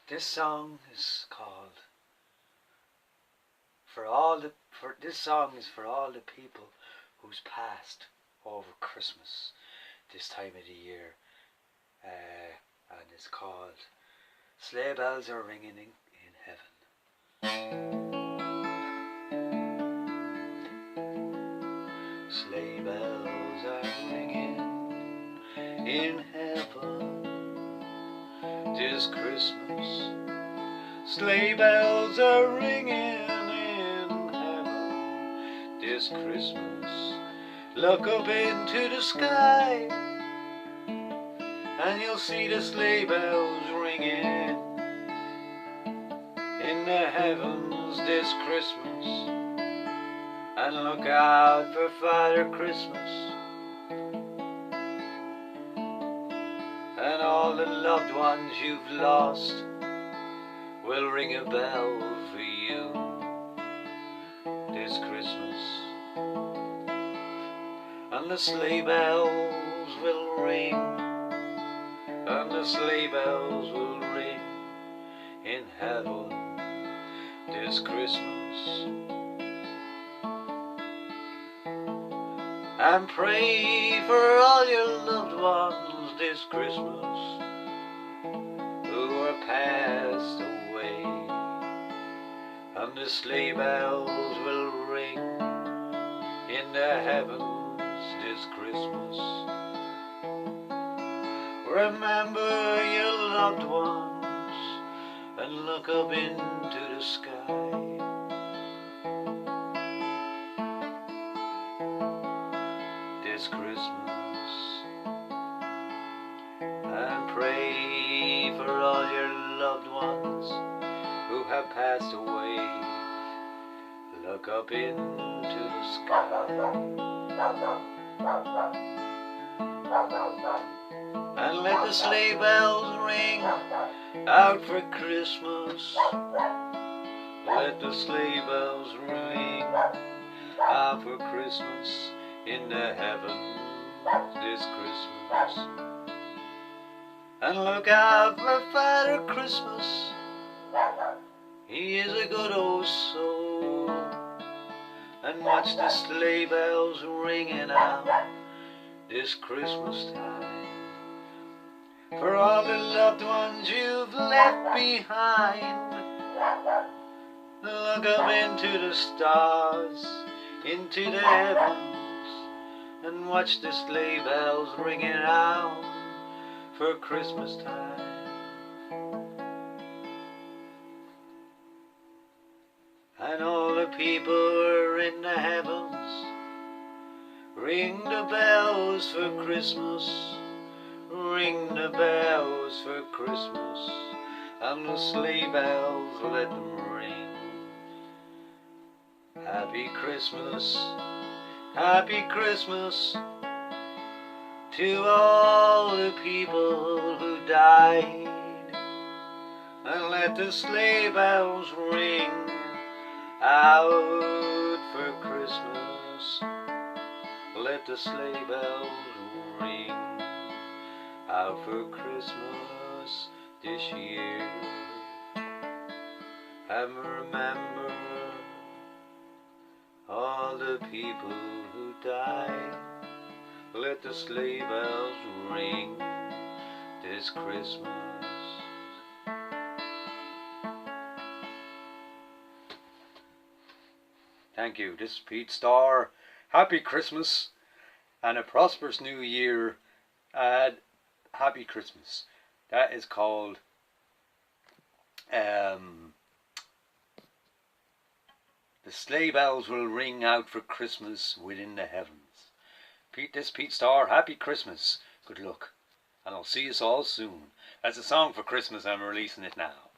This song is called this song is for all the people who's passed over Christmas this time of the year, and it's called Sleigh Bells Are Ringing in Heaven. Sleigh bells are ringing in heaven this Christmas. Sleigh bells are ringing in heaven this Christmas. Look up into the sky and you'll see the sleigh bells ringing in the heavens this Christmas. And look out for Father Christmas and all the loved ones you've lost will ring a bell for you this Christmas. And the sleigh bells will ring, and the sleigh bells will ring in heaven this Christmas. And pray for all your loved ones this Christmas who are passed away. And the sleigh bells will ring in the heavens this Christmas. Remember your loved ones and look up into the sky. This Christmas, and pray for all your loved ones who have passed away. Look up into the sky and let the sleigh bells ring out for Christmas. Let the sleigh bells ring out for Christmas in the heavens this Christmas. And look out for Father Christmas, he is a good old soul. And watch the sleigh bells ringing out this Christmas time for all the loved ones you've left behind. Look up into the stars, into the heavens, and watch the sleigh bells ringing out for Christmas time. And all the people are in the heavens, ring the bells for Christmas, ring the bells for Christmas, and the sleigh bells let them ring. Happy Christmas, Happy Christmas to all the people who died. And let the sleigh bells ring out for Christmas. Let the sleigh bells ring out for Christmas this year. And remember all the people who died. Let the sleigh bells ring this Christmas. Thank you. This is Pete Starr. Happy Christmas and a prosperous new year. And happy Christmas. That is called The sleigh bells will ring out for Christmas within the heavens. This is Pete Starr. Happy Christmas. Good luck. And I'll see you all soon. That's a song for Christmas. I'm releasing it now.